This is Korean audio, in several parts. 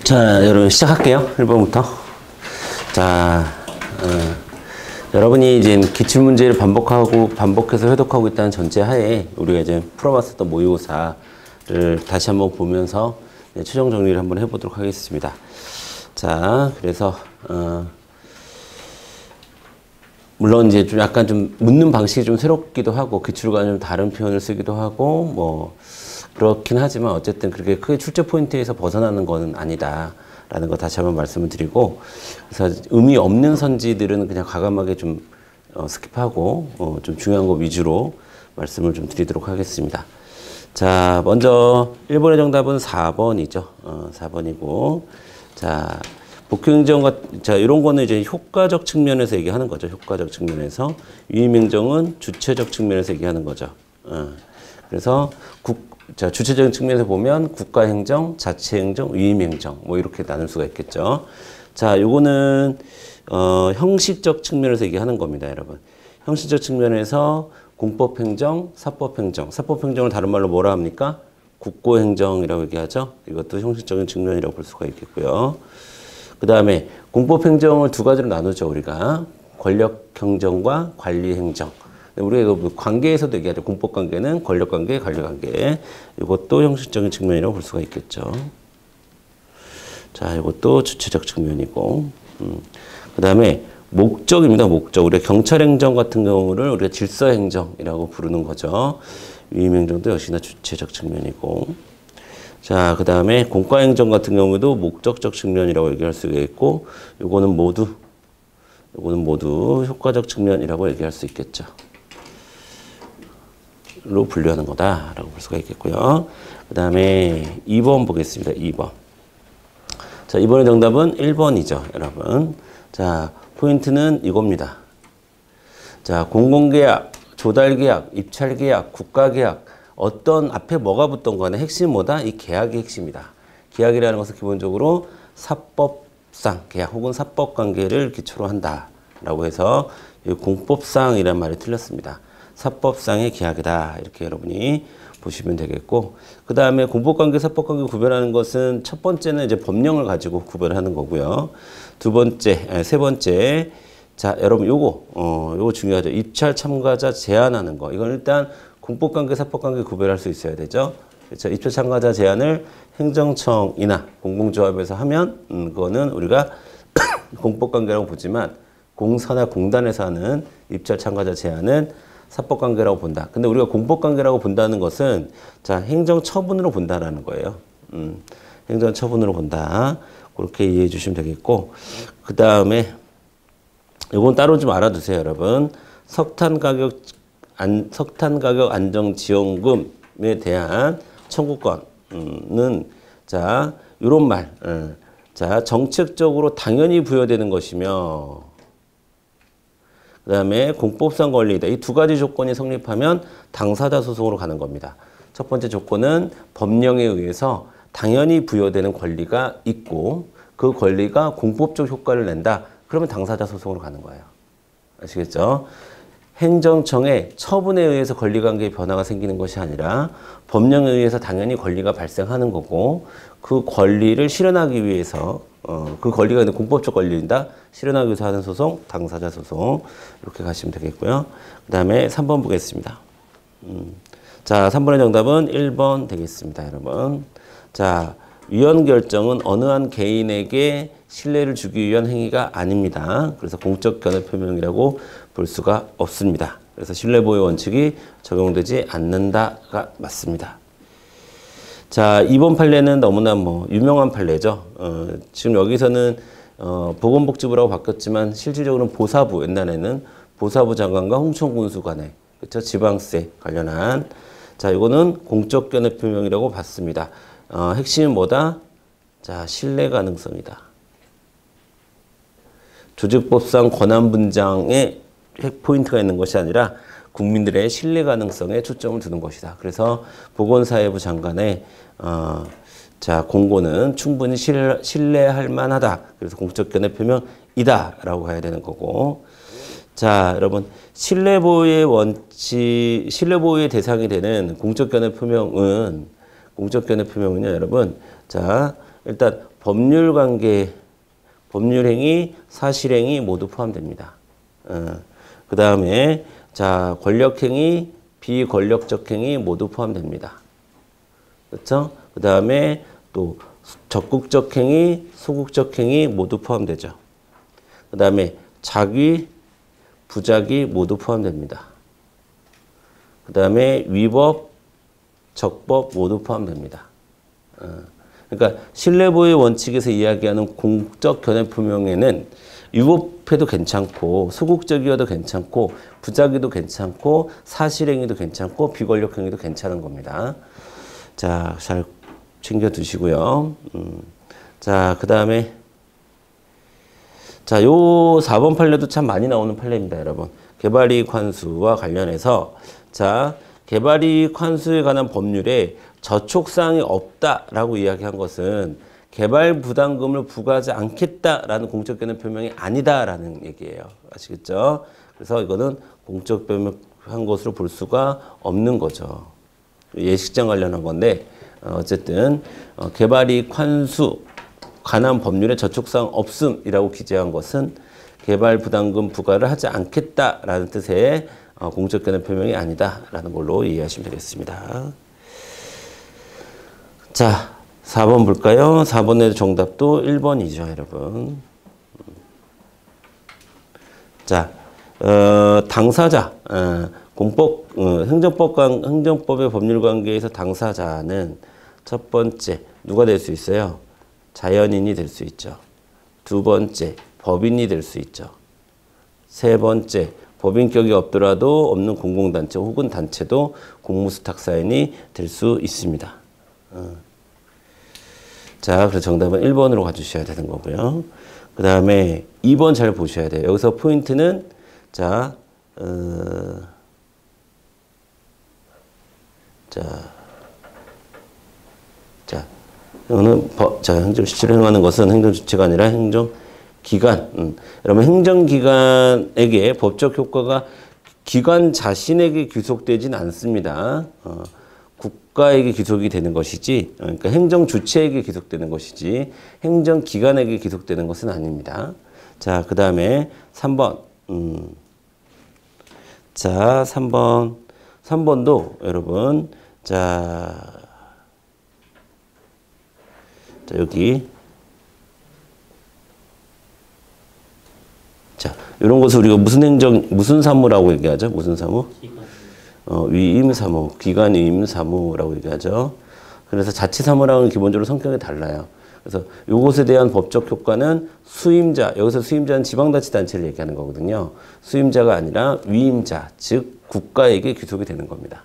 자, 여러분 시작할게요. 1번부터. 자, 여러분이 이제 기출문제를 반복해서 회독하고 있다는 전제하에 우리가 이제 풀어봤었던 모의고사를 다시 한번 보면서 최종 정리를 한번 해보도록 하겠습니다. 자, 그래서 물론 이제 좀 약간 좀 묻는 방식이 좀 새롭기도 하고 기출과 좀 다른 표현을 쓰기도 하고 뭐 그렇긴 하지만 어쨌든 그렇게 크게 출제 포인트에서 벗어나는 건 아니다라는 거 다시 한번 말씀을 드리고, 그래서 의미 없는 선지들은 그냥 과감하게 좀 스킵하고 좀 중요한 거 위주로 말씀을 좀 드리도록 하겠습니다. 자, 먼저 1번의 정답은 4번이죠. 4번이고, 자, 복귀행정과, 자, 이런 거는 이제 효과적 측면에서 얘기하는 거죠. 효과적 측면에서. 위임행정은 주체적 측면에서 얘기하는 거죠. 그래서 자, 주체적인 측면에서 보면 국가행정, 자치행정, 위임행정, 뭐 이렇게 나눌 수가 있겠죠. 자, 요거는, 형식적 측면에서 얘기하는 겁니다, 여러분. 형식적 측면에서 공법행정, 사법행정. 사법행정을 다른 말로 뭐라 합니까? 국고행정이라고 얘기하죠. 이것도 형식적인 측면이라고 볼 수가 있겠고요. 그 다음에 공법행정을 두 가지로 나누죠, 우리가. 권력행정과 관리행정. 우리가 이거 관계에서도 얘기하죠. 공법관계는 권력관계, 관리관계. 이것도 형식적인 측면이라고 볼 수가 있겠죠. 자, 이것도 주체적 측면이고. 그 다음에 목적입니다. 목적. 우리가 경찰행정 같은 경우를 우리가 질서행정이라고 부르는 거죠. 위임행정도 역시나 주체적 측면이고. 자, 그 다음에 공과행정 같은 경우도 목적적 측면이라고 얘기할 수가 있고, 요거는 모두 효과적 측면이라고 얘기할 수 있겠죠. 로 분류하는 거다라고 볼 수가 있겠고요. 그 다음에 2번 보겠습니다. 2번. 자, 2번의 정답은 1번이죠, 여러분. 자, 포인트는 이겁니다. 자, 공공계약, 조달계약, 입찰계약, 국가계약, 어떤 앞에 뭐가 붙던 간에 핵심은 뭐다? 이 계약이 핵심이다. 계약이라는 것은 기본적으로 사법상 계약 혹은 사법관계를 기초로 한다라고 해서 공법상이라는 말이 틀렸습니다. 사법상의 계약이다. 이렇게 여러분이 보시면 되겠고, 그 다음에 공법관계, 사법관계 구별하는 것은 첫 번째는 이제 법령을 가지고 구별하는 거고요. 세 번째, 자, 여러분 요거 중요하죠. 입찰 참가자 제한하는 거. 이건 일단 공법관계, 사법관계 구별할 수 있어야 되죠. 그렇죠? 입찰 참가자 제한을 행정청이나 공공조합에서 하면 그거는 우리가 공법관계라고 보지만 공사나 공단에서 하는 입찰 참가자 제한은 사법관계라고 본다. 근데 우리가 공법관계라고 본다는 것은 자, 행정처분으로 본다라는 거예요. 행정처분으로 본다. 그렇게 이해해 주시면 되겠고, 그 다음에 이건 따로 좀 알아두세요, 여러분. 석탄 가격 안정지원금에 대한 청구권은 자, 요런 말. 자, 정책적으로 당연히 부여되는 것이며, 그 다음에 공법상 권리이다. 이 두 가지 조건이 성립하면 당사자 소송으로 가는 겁니다. 첫 번째 조건은 법령에 의해서 당연히 부여되는 권리가 있고 그 권리가 공법적 효과를 낸다. 그러면 당사자 소송으로 가는 거예요. 아시겠죠? 행정청의 처분에 의해서 권리관계의 변화가 생기는 것이 아니라 법령에 의해서 당연히 권리가 발생하는 거고, 그 권리를 실현하기 위해서 그 권리가 공법적 권리인다. 실현하기 위해서 하는 소송, 당사자 소송. 이렇게 가시면 되겠고요. 그 다음에 3번 보겠습니다. 자, 3번의 정답은 1번 되겠습니다, 여러분. 자, 위헌 결정은 어느 한 개인에게 신뢰를 주기 위한 행위가 아닙니다. 그래서 공적 견해 표명이라고 볼 수가 없습니다. 그래서 신뢰보호 원칙이 적용되지 않는다가 맞습니다. 자, 이번 판례는 너무나 유명한 판례죠. 지금 여기서는 보건복지부라고 바뀌었지만 실질적으로는 보사부, 옛날에는 보사부 장관과 홍천군수 간에, 그렇죠? 지방세 관련한. 자, 이거는 공적 견해 표명이라고 봤습니다. 핵심은 뭐다? 자, 신뢰 가능성이다. 조직법상 권한 분장에 포인트가 있는 것이 아니라 국민들의 신뢰 가능성에 초점을 두는 것이다. 그래서 보건사회부 장관의 자, 공고는 충분히 신뢰할 만하다. 그래서 공적 견해 표명이다라고 가야 되는 거고. 자, 여러분, 신뢰보호의 대상이 되는 공적 견해 표명은요, 여러분, 자, 일단 법률관계, 법률행위, 사실행위 모두 포함됩니다. 그 다음에 자 권력행위, 비권력적 행위 모두 포함됩니다. 그렇죠? 그 다음에 또 적극적 행위, 소극적 행위 모두 포함되죠. 그 다음에 작위, 부작위 모두 포함됩니다. 그 다음에 위법, 적법 모두 포함됩니다. 그러니까 신뢰보호의 원칙에서 이야기하는 공적 견해 표명에는 위법해도 괜찮고 소극적이어도 괜찮고 부작위도 괜찮고 사실행위도 괜찮고 비권력행위도 괜찮은 겁니다. 자, 잘 챙겨두시고요. 자, 그 다음에 자, 요 4번 판례도 참 많이 나오는 판례입니다, 여러분. 개발이익 환수와 관련해서 자, 개발이익 환수에 관한 법률에 저촉사항이 없다라고 이야기한 것은 개발 부담금을 부과하지 않겠다라는 공적 견해 표명이 아니다라는 얘기예요. 아시겠죠? 그래서 이거는 공적 표명한 것으로 볼 수가 없는 거죠. 예식장 관련한 건데 어쨌든 개발이익 환수 관한 법률에 저촉사항 없음이라고 기재한 것은 개발 부담금 부과를 하지 않겠다라는 뜻의 공적 견해 표명이 아니다라는 걸로 이해하시면 되겠습니다. 자, 4번 볼까요? 4번의 정답도 1번이죠, 여러분. 자, 당사자, 공법, 행정법의 법률 관계에서 당사자는 첫 번째, 누가 될 수 있어요? 자연인이 될 수 있죠. 두 번째, 법인이 될 수 있죠. 세 번째, 법인격이 없더라도 없는 공공단체 혹은 단체도 공무수탁사인이 될 수 있습니다. 자, 그래서 정답은 1번으로 가주셔야 되는 거고요. 그 다음에 2번 잘 보셔야 돼요. 여기서 포인트는 자, 이거는 행정실체를 행하는 것은 행정주체가 아니라 행정기관. 여러분, 행정기관에게 법적 효과가 기관 자신에게 귀속되진 않습니다. 국가에게 귀속이 되는 것이지, 그러니까 행정주체에게 귀속되는 것이지, 행정기관에게 귀속되는 것은 아닙니다. 자, 그 다음에 3번. 자, 3번도 여러분, 자, 여기. 자, 이런 것을 우리가 무슨 사무라고 얘기하죠? 무슨 사무? 위임사무, 기관 위임사무라고 얘기하죠. 그래서 자치사무랑은 기본적으로 성격이 달라요. 그래서 이것에 대한 법적 효과는 수임자, 여기서 수임자는 지방자치단체를 얘기하는 거거든요. 수임자가 아니라 위임자, 즉 국가에게 귀속이 되는 겁니다.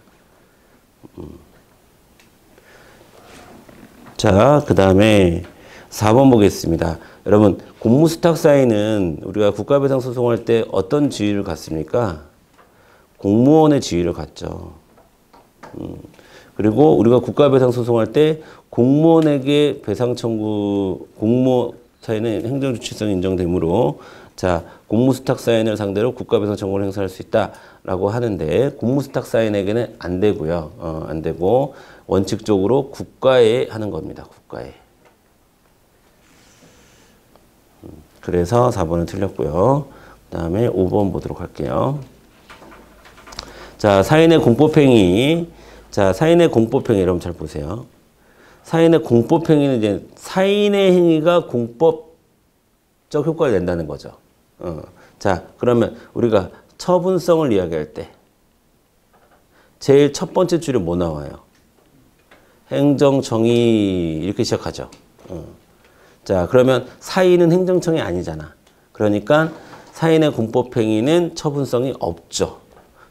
자, 그 다음에 4번 보겠습니다. 여러분, 공무수탁사인은 우리가 국가배상 소송할 때 어떤 지위를 갖습니까? 공무원의 지위를 갖죠. 그리고 우리가 국가배상 소송할 때 공무원에게 배상 청구, 공무원 사인은 행정주체성이 인정되므로 자, 공무수탁사인을 상대로 국가배상 청구를 행사할 수 있다라고 하는데 공무수탁사인에게는 안 되고요. 안 되고 원칙적으로 국가에 하는 겁니다. 국가에. 그래서 4번은 틀렸고요. 그 다음에 5번 보도록 할게요. 자, 사인의 공법행위. 자, 사인의 공법행위 여러분 잘 보세요. 사인의 공법행위는 이제 사인의 행위가 공법적 효과를 낸다는 거죠. 자, 그러면 우리가 처분성을 이야기할 때 제일 첫 번째 줄에 뭐 나와요? 행정청이 이렇게 시작하죠. 자, 그러면 사인은 행정청이 아니잖아. 그러니까 사인의 공법행위는 처분성이 없죠.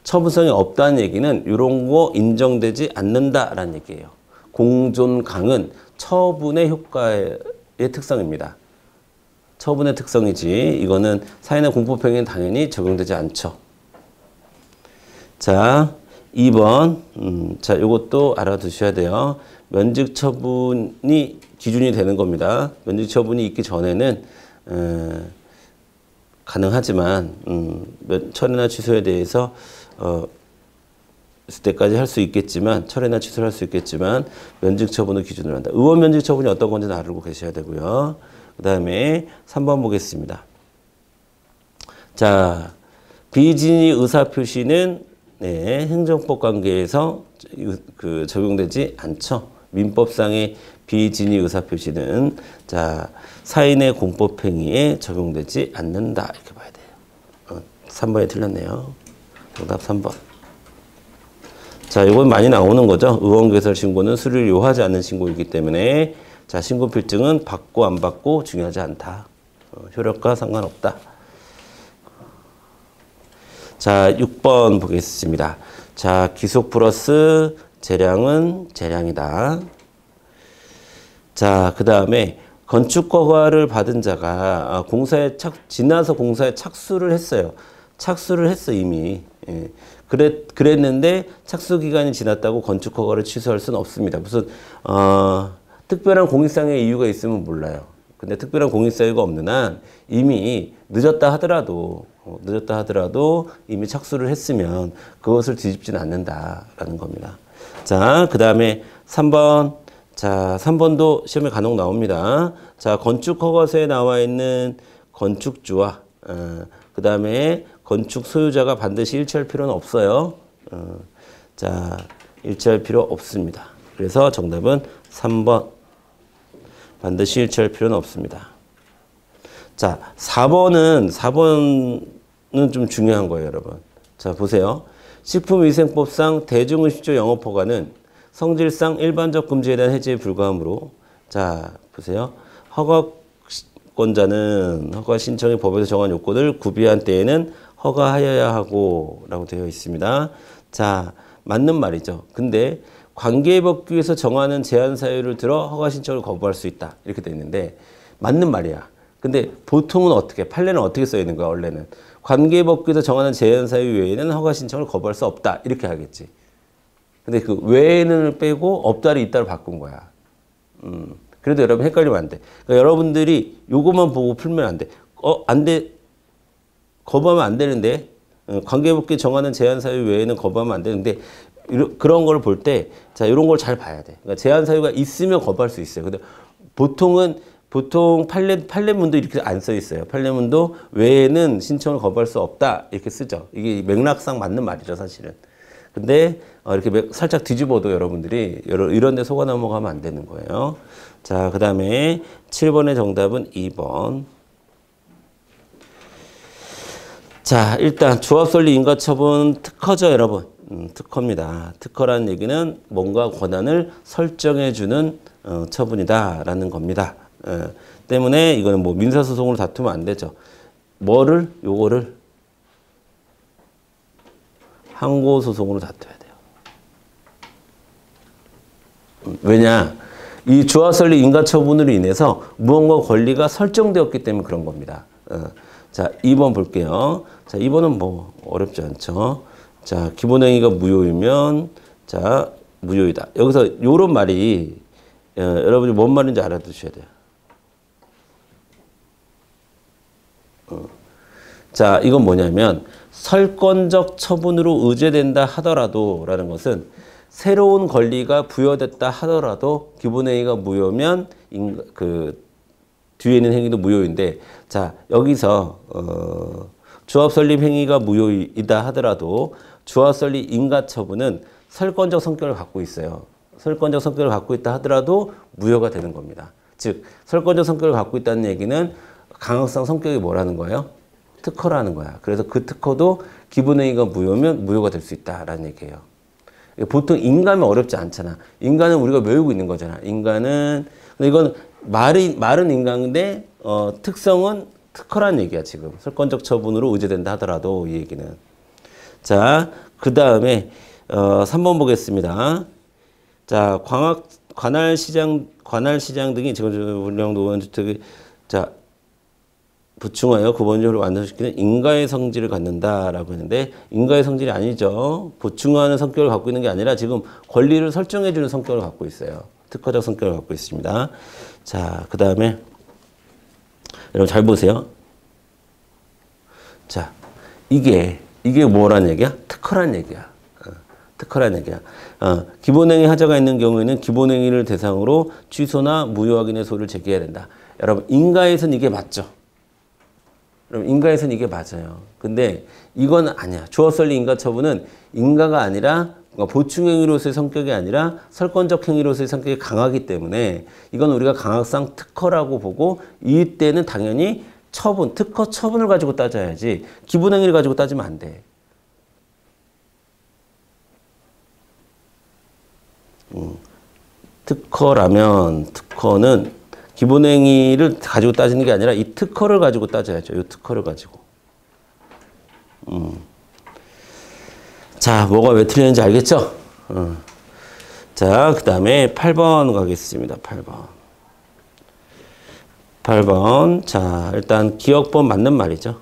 처분성이 없다는 얘기는 이런 거 인정되지 않는다라는 얘기예요. 공존강은 처분의 효과의 특성입니다. 처분의 특성이지 이거는 사인의 공법행위는 당연히 적용되지 않죠. 자, 2번. 자, 이것도 알아두셔야 돼요. 면직 처분이 기준이 되는 겁니다. 면직 처분이 있기 전에는 가능하지만 처리나 취소에 대해서 때까지 할 수 있겠지만 철회나 취소를 할 수 있겠지만 면직 처분을 기준으로 한다. 의원 면직 처분이 어떤 건지 알고 계셔야 되고요. 그 다음에 3번 보겠습니다. 자, 비진위 의사표시는 네, 행정법 관계에서 적용되지 않죠. 민법상의 비진위 의사표시는 자, 사인의 공법행위에 적용되지 않는다. 이렇게 봐야 돼요. 3번에 틀렸네요. 정답 3번. 자, 이건 많이 나오는 거죠. 의원개설 신고는 수리를 요하지 않는 신고이기 때문에 자, 신고 필증은 받고 안 받고 중요하지 않다. 효력과 상관없다. 자, 6번 보겠습니다. 자, 기속 플러스 재량은 재량이다. 자, 그 다음에 건축허가를 받은 자가 지나서 공사에 착수를 했어요. 착수를 했어, 이미. 예. 그랬는데 착수 기간이 지났다고 건축허가를 취소할 수는 없습니다. 무슨, 특별한 공익상의 이유가 있으면 몰라요. 근데 특별한 공익상 이유가 없는 한 이미 늦었다 하더라도 이미 착수를 했으면 그것을 뒤집지는 않는다라는 겁니다. 자, 그 다음에 3번. 자, 3번도 시험에 간혹 나옵니다. 자, 건축허가서에 나와 있는 건축주와, 그 다음에 건축 소유자가 반드시 일치할 필요는 없어요. 자, 일치할 필요 없습니다. 그래서 정답은 3번. 반드시 일치할 필요는 없습니다. 자, 4번은 좀 중요한 거예요, 여러분. 자, 보세요. 식품위생법상 대중음식점 영업허가는 성질상 일반적 금지에 대한 해제에 불과하므로, 자, 보세요. 허가권자는 허가 신청의 법에서 정한 요건을 구비한 때에는 허가하여야 하고 라고 되어 있습니다. 자, 맞는 말이죠. 근데 관계법규에서 정하는 제한 사유를 들어 허가 신청을 거부할 수 있다. 이렇게 되어 있는데 맞는 말이야. 근데 보통은 어떻게, 판례는 어떻게 써 있는 거야, 원래는. 관계법규에서 정하는 제한 사유 외에는 허가 신청을 거부할 수 없다. 이렇게 하겠지. 근데 그 외에는 빼고 없다를 있다를 바꾼 거야. 그래도 여러분 헷갈리면 안 돼. 그러니까 여러분들이 요것만 보고 풀면 안 돼. 안 돼. 거부하면 안 되는데. 관계법규에 정하는 제한 사유 외에는 거부하면 안 되는데 그런 걸 볼 때 자, 이런 걸 잘 봐야 돼. 그러니까 제한 사유가 있으면 거부할 수 있어요. 근데 보통 판례문도 이렇게 안 써 있어요. 판례문도 외에는 신청을 거부할 수 없다. 이렇게 쓰죠. 이게 맥락상 맞는 말이죠, 사실은. 근데 이렇게 살짝 뒤집어도 여러분들이 이런 데 속아 넘어가면 안 되는 거예요. 자, 그 다음에 7번의 정답은 2번. 자, 일단 조합설리 인가처분 특허죠, 여러분. 특허입니다. 특허라는 얘기는 뭔가 권한을 설정해주는 처분이다라는 겁니다. 때문에 이거는 뭐 민사소송으로 다투면 안 되죠. 요거를 항고소송으로 다퉈야 돼요. 왜냐? 이 조합설리 인가처분으로 인해서 무언가 권리가 설정되었기 때문에 그런 겁니다. 자, 2번 볼게요. 자, 2번은 뭐 어렵지 않죠. 자, 기본행위가 무효이면 자, 무효이다. 여기서 요런 말이 여러분이 뭔 말인지 알아두셔야 돼요. 자, 이건 뭐냐면 설권적 처분으로 의제된다 하더라도 라는 것은 새로운 권리가 부여됐다 하더라도 기본행위가 무효면 뒤에 있는 행위도 무효인데 자, 여기서 조합 설립 행위가 무효이다 하더라도 조합 설립 인가 처분은 설권적 성격을 갖고 있어요. 설권적 성격을 갖고 있다 하더라도 무효가 되는 겁니다. 즉 설권적 성격을 갖고 있다는 얘기는 강학상 성격이 뭐라는 거예요? 특허라는 거야. 그래서 그 특허도 기본행위가 무효면 무효가 될 수 있다라는 얘기예요. 보통 인간은 어렵지 않잖아. 인간은 우리가 외우고 있는 거잖아. 인간은 이건 말은 인간인데 특성은 특허라는 얘기야 지금. 설권적 처분으로 의제된다 하더라도 이 얘기는. 자, 그 다음에 3번 보겠습니다. 자, 관할시장 등이 지금 운영도 주택이 자 보충하여 구본적으로 완성시키는 인가의 성질을 갖는다라고 했는데 인가의 성질이 아니죠. 보충하는 성격을 갖고 있는 게 아니라 지금 권리를 설정해주는 성격을 갖고 있어요. 특허적 성격을 갖고 있습니다. 자, 그 다음에 여러분 잘 보세요. 자, 이게 뭐란 얘기야? 특허란 얘기야. 특허라는 얘기야. 기본행위 하자가 있는 경우에는 기본행위를 대상으로 취소나 무효 확인의 소를 제기해야 된다. 여러분, 인가에서는 이게 맞죠? 여러분, 인가에서는 이게 맞아요. 근데 이건 아니야. 주어 설리 인가 처분은 인가가 아니라 보충행위로서의 성격이 아니라 설권적 행위로서의 성격이 강하기 때문에 이건 우리가 강학상 특허라고 보고 이때는 당연히 처분, 특허 처분을 가지고 따져야지 기본행위를 가지고 따지면 안 돼. 특허라면 특허는 기본행위를 가지고 따지는 게 아니라 이 특허를 가지고 따져야죠. 이 특허를 가지고. 자, 뭐가 왜 틀렸는지 알겠죠? 자, 그 다음에 8번 가겠습니다. 8번. 자, 일단 기억법 맞는 말이죠.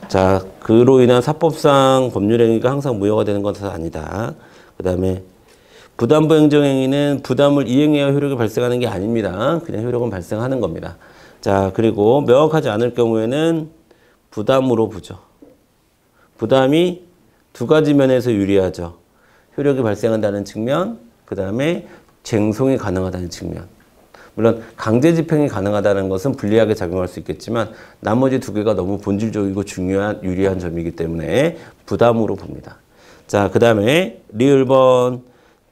자, 그로 인한 사법상 법률행위가 항상 무효가 되는 것은 아니다. 그 다음에 부담부 행정행위는 부담을 이행해야 효력이 발생하는 게 아닙니다. 그냥 효력은 발생하는 겁니다. 자, 그리고 명확하지 않을 경우에는 부담으로 보죠. 부담이 두 가지 면에서 유리하죠. 효력이 발생한다는 측면, 그 다음에 쟁송이 가능하다는 측면. 물론 강제 집행이 가능하다는 것은 불리하게 작용할 수 있겠지만 나머지 두 개가 너무 본질적이고 중요한 유리한 점이기 때문에 부담으로 봅니다. 자, 그 다음에 리을번.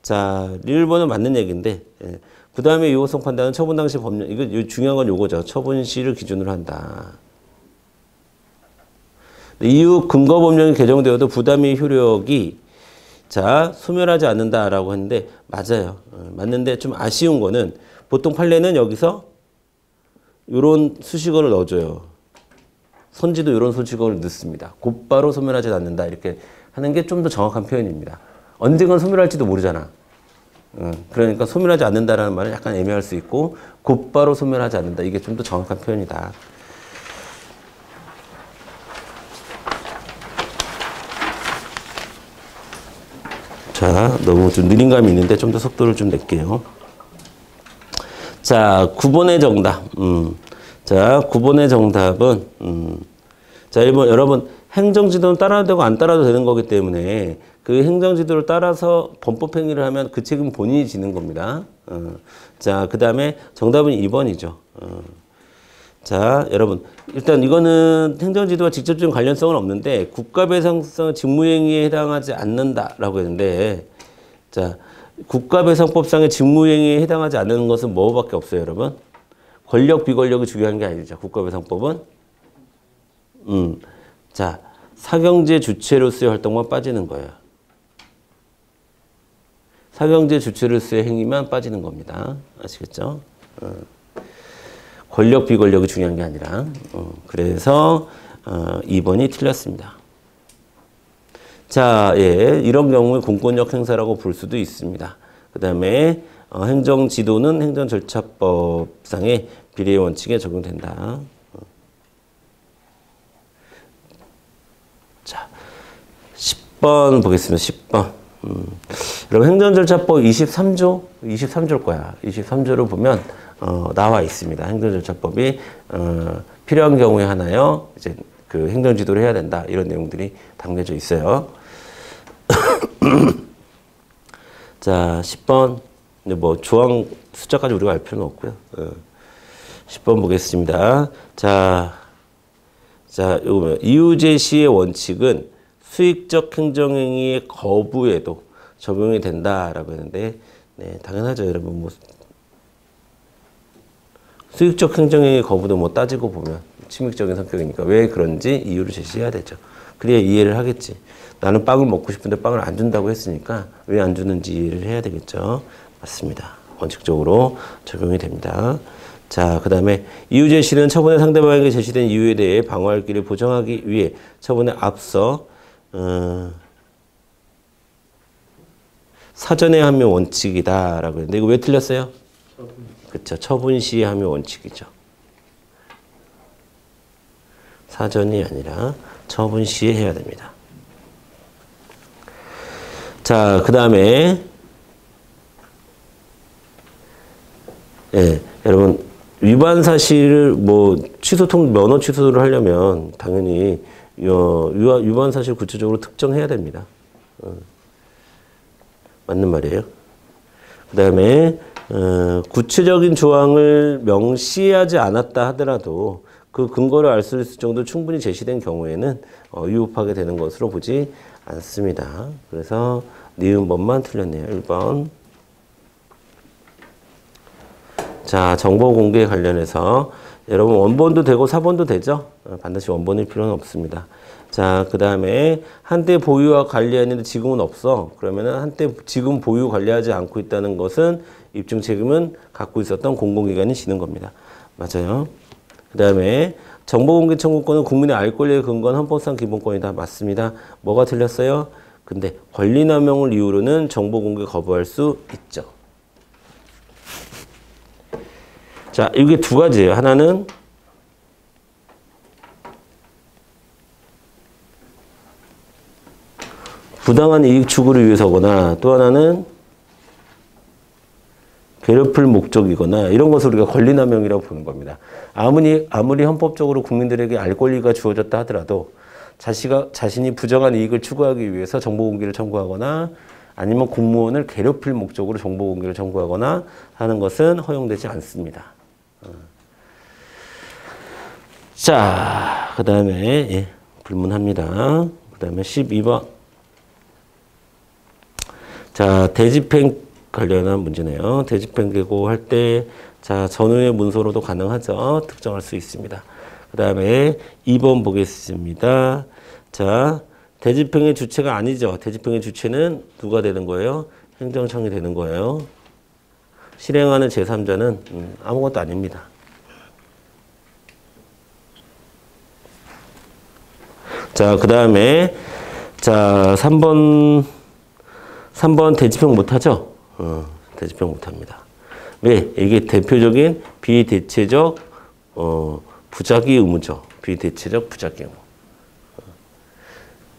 자, 리을번은 맞는 얘기인데 부담의 유효성 판단은 처분 당시 법령, 이거 중요한 건 요거죠. 처분 시를 기준으로 한다. 이후 근거 법령이 개정되어도 부담의 효력이 자 소멸하지 않는다라고 했는데 맞아요. 맞는데 좀 아쉬운 거는 보통 판례는 여기서 이런 수식어를 넣어줘요. 선지도 이런 수식어를 넣습니다. 곧바로 소멸하지 않는다 이렇게 하는 게 좀 더 정확한 표현입니다. 언젠간 소멸할지도 모르잖아. 그러니까 소멸하지 않는다라는 말은 약간 애매할 수 있고 곧바로 소멸하지 않는다. 이게 좀 더 정확한 표현이다. 자, 너무 좀 느린 감이 있는데 좀 더 속도를 좀 낼게요. 자, 9번의 정답. 자, 9번의 정답은 자, 1번 여러분 행정지도는 따라도 되고 안 따라도 되는 거기 때문에 그 행정지도를 따라서 범법행위를 하면 그 책임은 본인이 지는 겁니다. 자, 그 다음에 정답은 2번이죠. 자, 여러분 일단 이거는 행정지도와 직접적인 관련성은 없는데 국가배상성 직무행위에 해당하지 않는다라고 했는데 자, 국가배상법상의 직무행위에 해당하지 않는 것은 뭐밖에 없어요, 여러분? 권력, 비권력이 중요한 게 아니죠. 국가배상법은 자, 사경제 주체로서의 활동만 빠지는 거예요. 사경제 주체로서의 행위만 빠지는 겁니다. 아시겠죠? 권력, 비권력이 중요한 게 아니라 그래서 2번이 틀렸습니다. 자, 예, 이런 경우에 공권력 행사라고 볼 수도 있습니다. 그 다음에 행정지도는 행정절차법상의 비례의 원칙에 적용된다. 자, 10번 보겠습니다. 10번. 여러분 행정절차법 23조일 거야. 23조를 보면 나와 있습니다. 행정절차법이 필요한 경우에 하나요. 이제 그 행정지도를 해야 된다. 이런 내용들이 담겨져 있어요. 자, 10번. 이제 뭐 조항 숫자까지 우리가 알 필요는 없고요. 10번 보겠습니다. 자, 요거 이유제시의 원칙은 수익적 행정행위의 거부에도 적용이 된다라고 했는데, 네, 당연하죠, 여러분. 뭐 수익적 행정행위 거부도 뭐 따지고 보면 침묵적인 성격이니까 왜 그런지 이유를 제시해야 되죠. 그래야 이해를 하겠지. 나는 빵을 먹고 싶은데 빵을 안 준다고 했으니까 왜 안 주는지 이해를 해야 되겠죠. 맞습니다. 원칙적으로 적용이 됩니다. 자, 그 다음에 이유 제시는 처분의 상대방에게 제시된 이유에 대해 방어할 길을 보정하기 위해 처분에 앞서 사전에 하면 원칙이다라고 했는데 이거 왜 틀렸어요? 그렇죠. 처분 시에 하면 원칙이죠. 사전이 아니라 처분 시에 해야 됩니다. 자, 그 다음에 예, 여러분 위반 사실을 뭐 면허 취소를 하려면 당연히 위반 사실 구체적으로 특정해야 됩니다. 맞는 말이에요. 그 다음에 구체적인 조항을 명시하지 않았다 하더라도 그 근거를 알 수 있을 정도 충분히 제시된 경우에는 유효하게 되는 것으로 보지 않습니다. 그래서 니은번만 틀렸네요. 1번. 자, 정보 공개 관련해서 여러분 원본도 되고 4번도 되죠? 반드시 원본일 필요는 없습니다. 자, 그 다음에 한때 보유와 관리했는데 지금은 없어. 그러면은 한때 지금 보유 관리하지 않고 있다는 것은 입증 책임은 갖고 있었던 공공기관이 지는 겁니다. 맞아요. 그 다음에 정보공개 청구권은 국민의 알 권리에 근거한 헌법상 기본권이다. 맞습니다. 뭐가 틀렸어요? 근데 권리남용을 이유로는 정보공개 거부할 수 있죠. 자, 이게 두 가지예요. 하나는 부당한 이익 추구를 위해서거나 또 하나는 괴롭힐 목적이거나 이런 것을 우리가 권리남용이라고 보는 겁니다. 아무리 헌법적으로 국민들에게 알 권리가 주어졌다 하더라도 자신이 부정한 이익을 추구하기 위해서 정보공개를 청구하거나 아니면 공무원을 괴롭힐 목적으로 정보공개를 청구하거나 하는 것은 허용되지 않습니다. 자, 그 다음에 불문합니다. 그 다음에 12번. 자, 대집행 관련한 문제네요. 대집행 계고할 때, 자, 전후의 문서로도 가능하죠. 특정할 수 있습니다. 그 다음에 2번 보겠습니다. 자, 대집행의 주체가 아니죠. 대집행의 주체는 누가 되는 거예요? 행정청이 되는 거예요. 실행하는 제3자는 아무것도 아닙니다. 자, 그 다음에, 자, 3번 대집행 못하죠? 대집행 못합니다. 왜? 이게 대표적인 비대체적 부작위 의무죠. 비대체적 부작위 의무.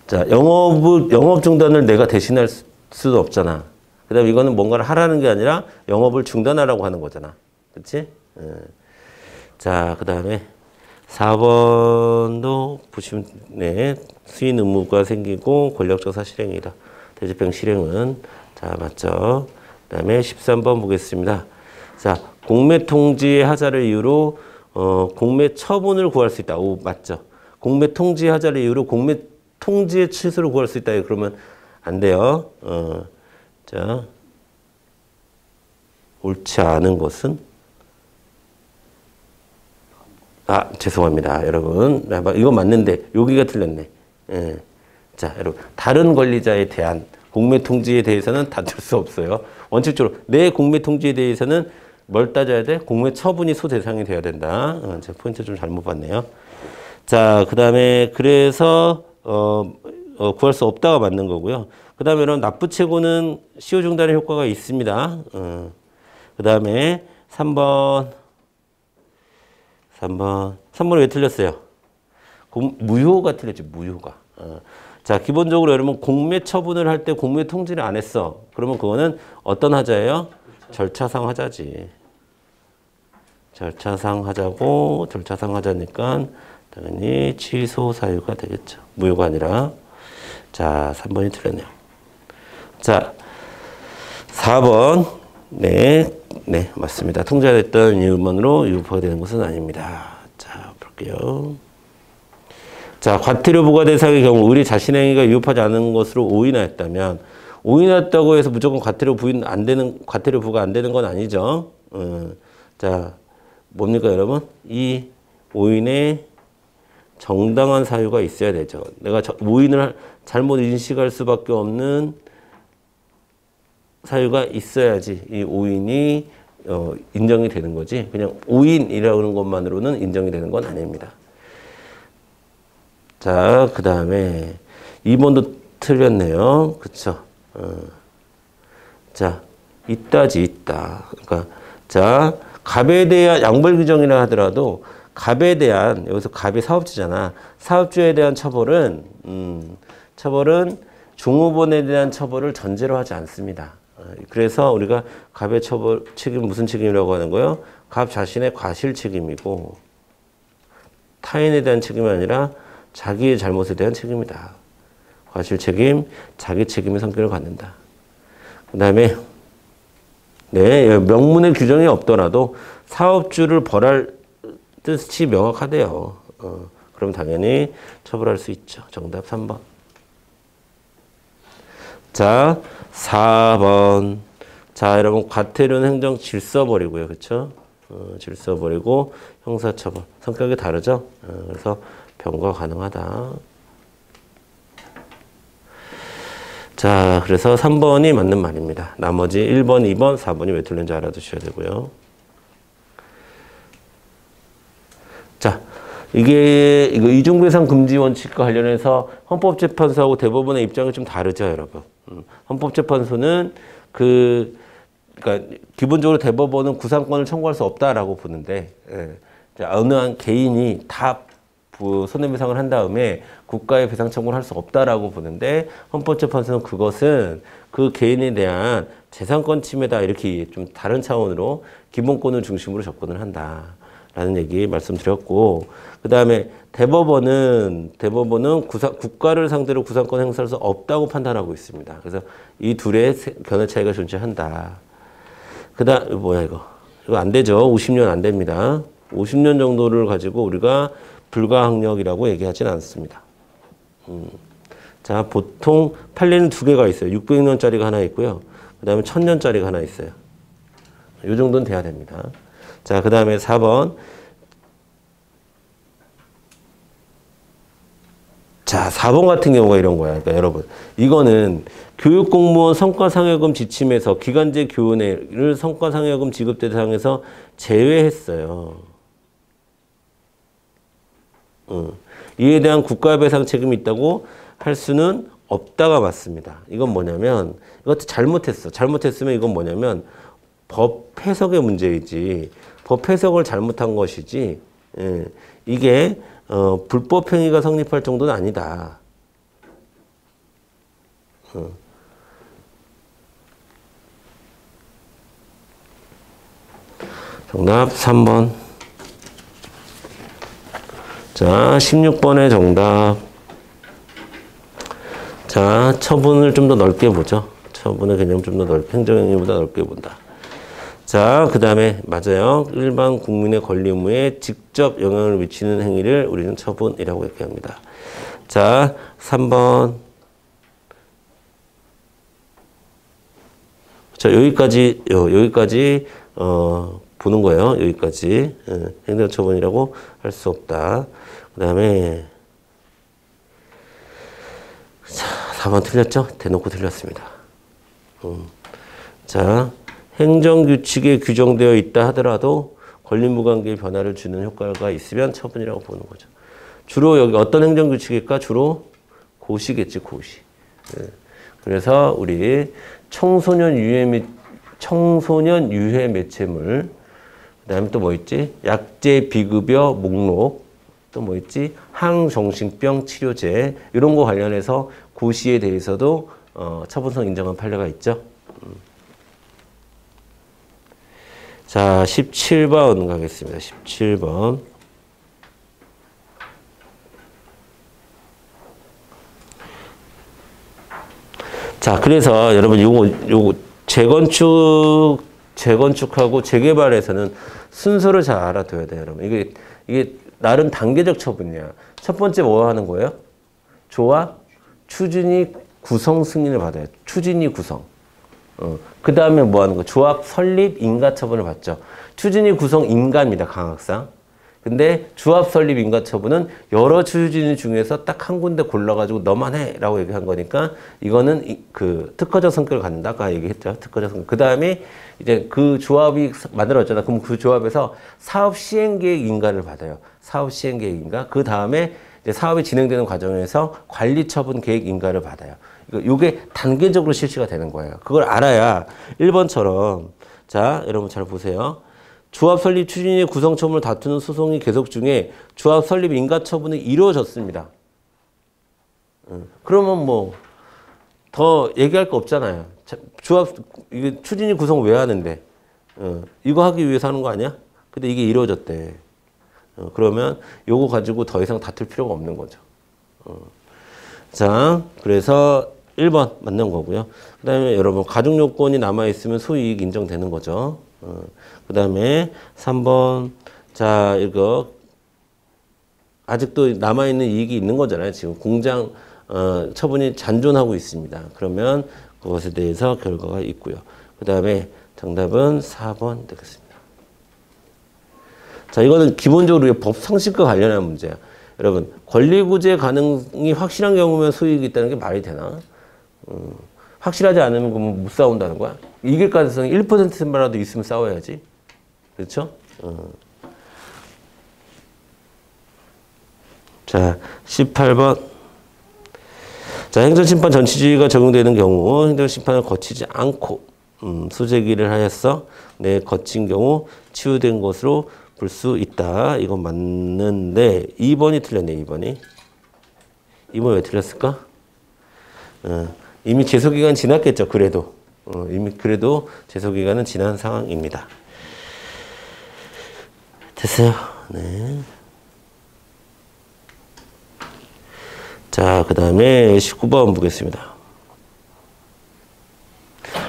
자, 영업 중단을 내가 대신할 수도 없잖아. 그 다음에 이거는 뭔가를 하라는 게 아니라 영업을 중단하라고 하는 거잖아. 그렇지? 자, 그 다음에 4번도 보시면, 네, 수인 의무가 생기고 권력적 사실행위다. 대집행 실행은. 자, 맞죠? 그 다음에 13번 보겠습니다. 자, 공매 통지의 하자를 이유로, 공매 처분을 구할 수 있다. 오, 맞죠? 공매 통지 하자를 이유로 공매 통지의 취소를 구할 수 있다. 그러면 안 돼요. 자, 옳지 않은 것은? 아, 죄송합니다. 여러분. 이거 맞는데, 여기가 틀렸네. 예. 자, 여러분. 다른 권리자에 대한 공매 통지에 대해서는 다툴 수 없어요. 원칙적으로 내 공매 통지에 대해서는 뭘 따져야 돼? 공매 처분이 소대상이 돼야 된다. 제가 포인트 좀 잘못 봤네요. 자, 그 다음에 그래서 구할 수 없다가 맞는 거고요. 그 다음에 여러분 납부채고는 시효 중단의 효과가 있습니다. 그 다음에 3번 왜 틀렸어요? 무효가 틀렸죠. 무효가. 자, 기본적으로 여러분 공매 처분을 할 때 공매 통지를 안 했어. 그러면 그거는 어떤 하자예요? 절차상 하자지. 절차상 하자고, 절차상 하자니까 당연히 취소 사유가 되겠죠. 무효가 아니라. 자, 3번이 틀렸네요. 자, 4번. 네, 맞습니다. 통지됐던 이유만으로 유효가 되는 것은 아닙니다. 자, 볼게요. 자, 과태료 부과 대상의 경우 의리 자신의 행위가 위법하지 않은 것으로 오인하였다면 오인했다고 해서 무조건 과태료 부과 안 되는 건 아니죠. 자, 뭡니까 여러분? 이 오인에 정당한 사유가 있어야 되죠. 내가 오인을 잘못 인식할 수밖에 없는 사유가 있어야지 이 오인이 인정이 되는 거지. 그냥 오인이라는 것만으로는 인정이 되는 건 아닙니다. 자, 그 다음에 2번도 틀렸네요. 그쵸? 자, 있다. 그러니까, 자, 갑에 대한 양벌 규정이라 하더라도 갑에 대한, 여기서 갑이 사업주잖아. 사업주에 대한 처벌은 종업원에 대한 처벌을 전제로 하지 않습니다. 그래서 우리가 갑의 처벌 책임 무슨 책임이라고 하는 거예요? 갑 자신의 과실 책임이고 타인에 대한 책임이 아니라 자기의 잘못에 대한 책임이다. 과실 책임, 자기 책임의 성격을 갖는다. 그 다음에 네, 명문의 규정이 없더라도 사업주를 벌할 뜻이 명확하대요. 그럼 당연히 처벌할 수 있죠. 정답 3번. 자, 4번. 자, 여러분 과태료는 행정 질서벌이고요. 그렇죠? 질서벌이고 형사처벌. 성격이 다르죠? 그래서 병과 가능하다. 자, 그래서 3번이 맞는 말입니다. 나머지 1번, 2번, 4번이 왜 틀린지 알아두셔야 되고요. 자, 이거 이중배상 금지 원칙과 관련해서 헌법재판소하고 대법원의 입장이 좀 다르죠, 여러분. 헌법재판소는 그러니까 기본적으로 대법원은 구상권을 청구할 수 없다라고 보는데, 어느 한 개인이 다 손해배상을 한 다음에 국가에 배상 청구를 할 수 없다라고 보는데, 헌법재판소는 그것은 그 개인에 대한 재산권 침해다 이렇게 좀 다른 차원으로 기본권을 중심으로 접근을 한다라는 얘기 말씀드렸고, 그 다음에 대법원은 국가를 상대로 구상권 행사할 수 없다고 판단하고 있습니다. 그래서 이 둘의 견해 차이가 존재한다. 그다음 뭐야 이거 안 되죠. 50년 안 됩니다. 50년 정도를 가지고 우리가 불가항력이라고 얘기하진 않습니다. 자, 보통 판례는 두 개가 있어요. 600년짜리가 하나 있고요. 그 다음에 1000년짜리가 하나 있어요. 이 정도는 돼야 됩니다. 자, 그 다음에 4번. 자, 4번 같은 경우가 이런 거야. 그러니까 여러분, 이거는 교육공무원 성과상여금 지침에서 기간제 교원을 성과상여금 지급 대상에서 제외했어요. 이에 대한 국가배상 책임이 있다고 할 수는 없다가 맞습니다. 이건 뭐냐면, 이것도 잘못했어. 잘못했으면 이건 뭐냐면, 법 해석의 문제이지, 법 해석을 잘못한 것이지, 이게 불법 행위가 성립할 정도는 아니다. 정답 3번. 자, 16번의 정답. 자, 처분을 좀 더 넓게 보죠. 처분의 개념 좀 더 넓게, 행정행위보다 넓게 본다. 자, 그 다음에 맞아요. 일반 국민의 권리 의무에 직접 영향을 미치는 행위를 우리는 처분이라고 얘기합니다. 자, 3번. 자, 여기까지 보는 거예요. 여기까지. 행정처분이라고 할 수 없다. 그 다음에, 자, 4번 틀렸죠? 대놓고 틀렸습니다. 자, 행정규칙에 규정되어 있다 하더라도 권리무관계의 변화를 주는 효과가 있으면 처분이라고 보는 거죠. 주로 여기 어떤 행정규칙일까? 주로 고시겠지, 고시. 그래서 우리 청소년 유해 매체물, 그 다음에 또 뭐 있지? 약제 비급여 목록, 또 뭐 있지? 항정신병 치료제, 이런 거 관련해서 고시에 대해서도 처분성 인정한 판례가 있죠. 자, 17번 가겠습니다. 17번. 자, 그래서 여러분 요거 재건축하고 재개발에서는 순서를 잘 알아둬야 돼요, 여러분. 이게 나름 단계적 처분이야. 첫 번째 뭐 하는 거예요? 조합, 추진이 구성 승인을 받아요. 추진이 구성. 그 다음에 뭐 하는 거? 조합 설립 인가 처분을 받죠. 추진이 구성 인가입니다, 강학상. 근데 조합 설립 인가 처분은 여러 추진이 중에서 딱 한 군데 골라가지고 너만 해라고 얘기한 거니까 이거는 그 특허적 성격을 갖는다. 아까 얘기했죠. 특허적 성격. 그 다음에 이제 그 조합이 만들어졌잖아. 그럼 그 조합에서 사업 시행계획 인가를 받아요. 사업 시행계획 인가. 그 다음에 이제 사업이 진행되는 과정에서 관리처분 계획 인가를 받아요. 이게 단계적으로 실시가 되는 거예요. 그걸 알아야 1번처럼 자, 여러분 잘 보세요. 조합 설립 추진의 구성 처분을 다투는 소송이 계속 중에 조합 설립 인가 처분이 이루어졌습니다. 그러면 뭐 더 얘기할 거 없잖아요. 조합 이게 추진이 구성 왜 하는데? 이거 하기 위해서 하는 거 아니야? 근데 이게 이루어졌대. 그러면 요거 가지고 더 이상 다툴 필요가 없는 거죠. 자, 그래서 1번 맞는 거고요. 그 다음에 여러분, 가중 요건이 남아있으면 소유이익 인정되는 거죠. 그 다음에 3번. 자, 이거, 아직도 남아있는 이익이 있는 거잖아요. 지금 공장, 처분이 잔존하고 있습니다. 그러면 그것에 대해서 결과가 있고요. 그 다음에 정답은 4번 되겠습니다. 자, 이거는 기본적으로 법 상식과 관련한 문제야. 여러분, 권리구제 가능이 확실한 경우면 소유이익이 있다는 게 말이 되나? 확실하지 않으면 그러면 못 싸운다는 거야? 이길 가능성이 1%라도 있으면 싸워야지. 그렇죠? 자, 18번. 자, 행정심판 전치주의가 적용되는 경우 행정심판을 거치지 않고 수재기를 하였어. 내 거친 경우 치유된 것으로 볼 수 있다. 이건 맞는데 2번이 틀렸네. 2번이. 2번 왜 틀렸을까? 이미 제소기간 지났겠죠. 그래도. 이미 그래도 제소기간은 지난 상황입니다. 됐어요. 네. 자, 그 다음에 19번 보겠습니다.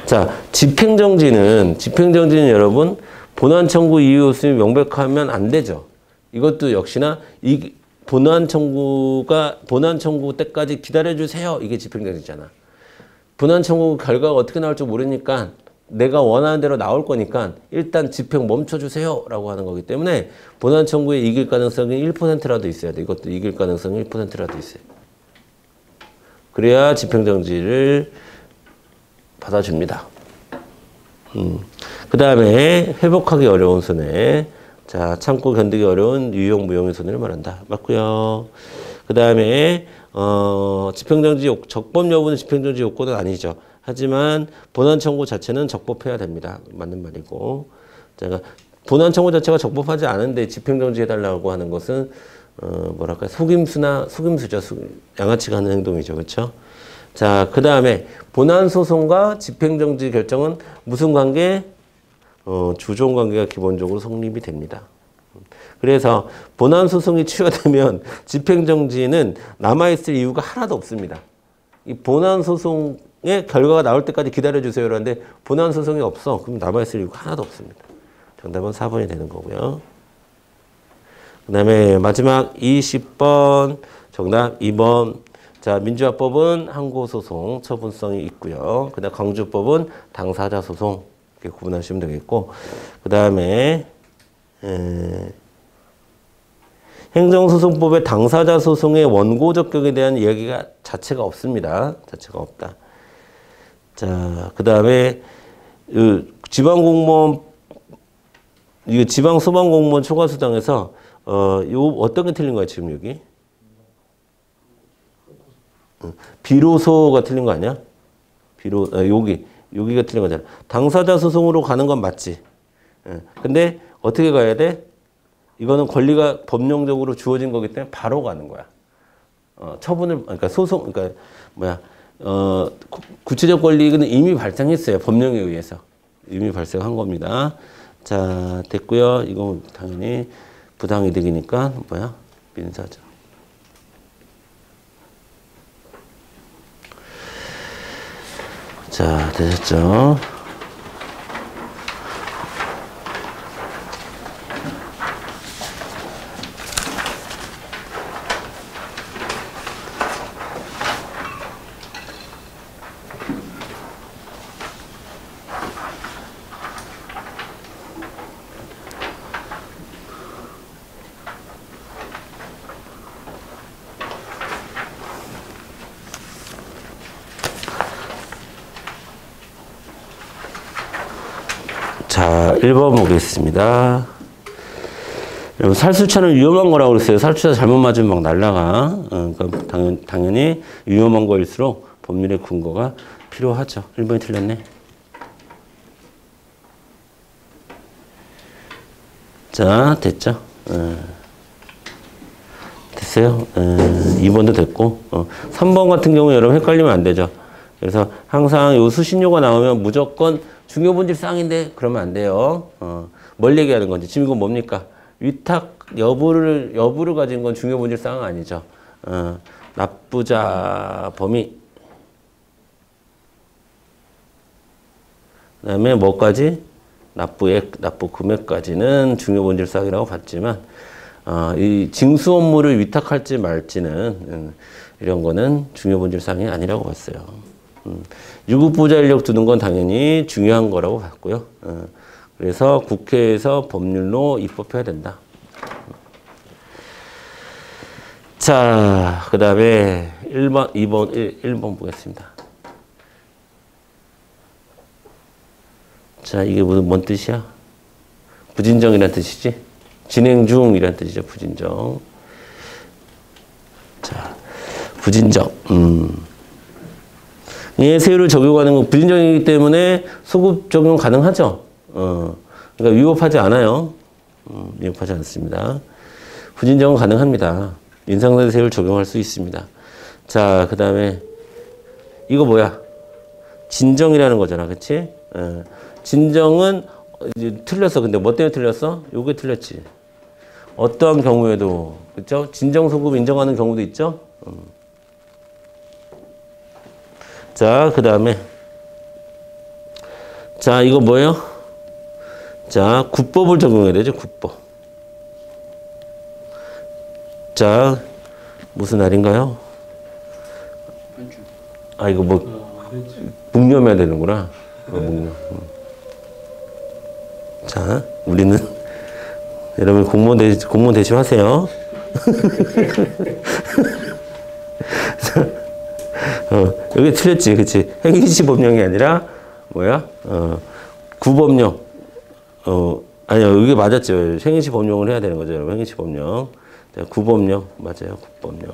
자, 집행정지는 여러분, 본안 청구 이유 없음이 명백하면 안 되죠. 이것도 역시나 본안 청구 때까지 기다려주세요. 이게 집행정지잖아. 본안 청구 결과가 어떻게 나올지 모르니까 내가 원하는 대로 나올 거니까 일단 집행 멈춰주세요. 라고 하는 거기 때문에 본안 청구에 이길 가능성이 1%라도 있어야 돼. 이것도 이길 가능성이 1%라도 있어요. 그래야 집행정지를 받아줍니다. 그 다음에 회복하기 어려운 손해. 자, 참고 견디기 어려운 유용 무용의 손해를 말한다. 맞고요. 그 다음에 집행정지 적법 여부는 집행정지 요건은 아니죠. 하지만 본안 청구 자체는 적법해야 됩니다. 맞는 말이고. 자, 그러니까 본안 청구 자체가 적법하지 않은데 집행정지 해달라고 하는 것은 뭐랄까 속임수죠. 양아치가 하는 행동이죠. 그렇죠? 자, 그 다음에 본안 소송과 집행정지 결정은 무슨 관계? 주종 관계가 기본적으로 성립이 됩니다. 그래서 본안 소송이 취하되면 집행정지는 남아있을 이유가 하나도 없습니다. 이 본안 소송의 결과가 나올 때까지 기다려주세요. 그러는데 본안 소송이 없어. 그럼 남아있을 이유가 하나도 없습니다. 정답은 4번이 되는 거고요. 그 다음에 마지막 20번 정답 2번. 자, 민주화법은 항고소송 처분성이 있고요. 그 다음 광주법은 당사자 소송 이렇게 구분하시면 되겠고, 그 다음에 행정소송법의 당사자 소송의 원고적격에 대한 이야기가 자체가 없습니다. 자체가 없다. 자, 그 다음에 지방공무원 지방소방공무원 초과수당에서 요 어떤 게 틀린 거야 지금 여기? 비로소가 틀린 거 아니야? 여기가 틀린 거잖아. 당사자 소송으로 가는 건 맞지. 근데 어떻게 가야 돼? 이거는 권리가 법령적으로 주어진 거기 때문에 바로 가는 거야. 그러니까 구체적 권리는 이미 발생했어요. 법령에 의해서. 이미 발생한 겁니다. 자, 됐고요. 이거 당연히 부당이득이니까 민사죠. 자, 되셨죠? 자, 1번 보겠습니다. 여러분, 살수차는 위험한 거라고 그랬어요. 살수차 잘못 맞으면 막 날라가. 그러니까 당연히 위험한 거일수록 법률의 근거가 필요하죠. 1번이 틀렸네. 자, 됐죠? 됐어요? 2번도 됐고. 3번 같은 경우 여러분 헷갈리면 안 되죠. 그래서 항상 요 수신료가 나오면 무조건 중요본질사항인데 그러면 안 돼요. 뭘 얘기하는 건지. 지금 이건 뭡니까? 위탁 여부를 가진 건 중요본질사항 아니죠. 납부자 범위. 그 다음에 뭐까지? 납부액, 납부 금액까지는 중요 본질 사항이라고 봤지만, 이 징수 업무를 위탁할지 말지는, 이런 거는 중요 본질 사항이 아니라고 봤어요. 유급보좌 인력 두는 건 당연히 중요한 거라고 봤고요. 그래서 국회에서 법률로 입법해야 된다. 자, 그 다음에 1번, 2번, 1번 보겠습니다. 자, 이게 뭔 뜻이야? 부진정이란 뜻이지? 진행 중이란 뜻이죠, 부진정. 자, 부진정. 예, 세율을 적용하는 건 부진정이기 때문에 소급 적용 가능하죠? 그러니까 위법하지 않아요. 위법하지 않습니다. 부진정은 가능합니다. 인상세율 적용할 수 있습니다. 자, 그 다음에 이거 뭐야? 진정이라는 거잖아, 그치? 진정은 이제 틀렸어. 근데 뭐 때문에 틀렸어? 요게 틀렸지. 어떠한 경우에도, 그쵸? 진정소급 인정하는 경우도 있죠? 자, 그 다음에 자, 이거 뭐예요? 자, 국법을 적용해야 되죠, 국법. 자, 무슨 날인가요? 아, 이거 뭐 묵념해야 되는구나. 묵념. 자, 우리는 여러분 공무원 대시하세요. 여기 틀렸지, 그치? 행위시 법령이 아니라 뭐야? 구법령. 아니요, 이게 맞았죠. 행위시 법령을 해야 되는 거죠, 여러분. 행위시 법령. 구법령 맞아요, 구법령.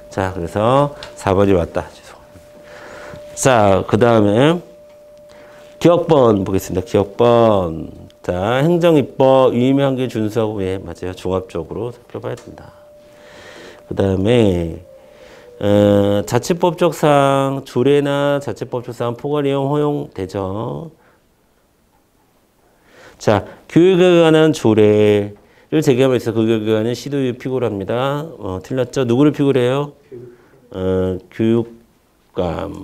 자, 그래서 4번이 맞다. 죄송합니다. 자, 그 다음에 기억번 보겠습니다. 기억번. 자, 행정입법 위임의 한계 준수하고, 예, 맞아요. 종합적으로 살펴봐야 된다. 그 다음에 자치법적 사항, 조례나 자치법적 사항 포괄 이용 허용되죠. 자, 교육에 관한 조례를 제기함에 있어 그 교육에 관한 시도유 피고랍니다. 틀렸죠? 누구를 피고래요? 교육감.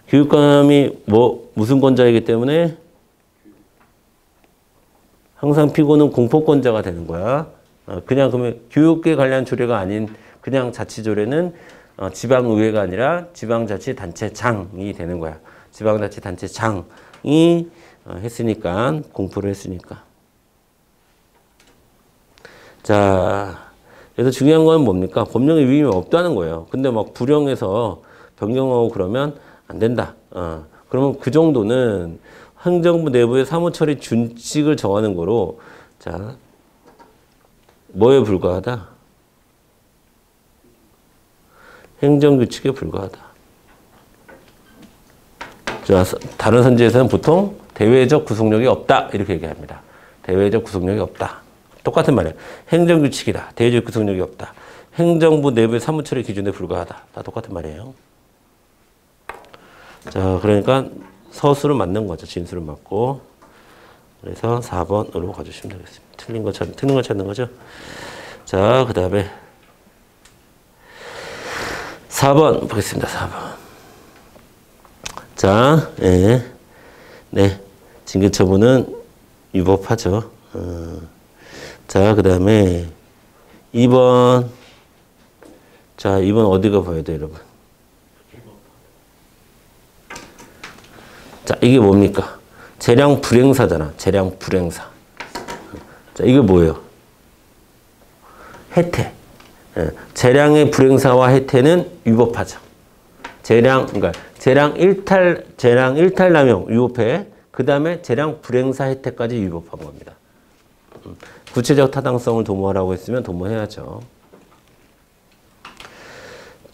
교육감이 무슨 권자이기 때문에 항상 피고는 공포권자가 되는 거야. 그냥 그러면 교육에 관련 조례가 아닌 그냥 자치조례는 지방의회가 아니라 지방자치단체장이 되는 거야. 지방자치단체장이 했으니까, 공포를 했으니까. 자, 그래서 중요한 건 뭡니까? 법령에 위임이 없다는 거예요. 근데 막 불령해서 변경하고 그러면 안 된다. 그러면 그 정도는 행정부 내부의 사무처리 준칙을 정하는 거로, 자, 뭐에 불과하다? 행정규칙에 불과하다. 자, 다른 선지에서는 보통 대외적 구속력이 없다. 이렇게 얘기합니다. 대외적 구속력이 없다. 똑같은 말이에요. 행정규칙이다. 대외적 구속력이 없다. 행정부 내부의 사무처리 기준에 불과하다. 다 똑같은 말이에요. 자, 그러니까 서술은 맞는 거죠. 진술은 맞고. 그래서 4번으로 가주시면 되겠습니다. 틀린 거 찾는 거죠. 자, 그 다음에 4번 보겠습니다. 4번. 자, 예. 네. 징계처분은 위법하죠. 자, 그 다음에 2번. 자, 2번 어디가 봐야 돼요, 여러분? 자, 이게 뭡니까? 재량 불행사잖아. 재량 불행사. 자, 이게 뭐예요? 혜태. 재량의 불행사와 혜태는 위법하죠. 그러니까 재량 일탈 남용 위법해. 그 다음에 재량 불행사 혜태까지 위법한 겁니다. 구체적 타당성을 도모하라고 했으면 도모해야죠.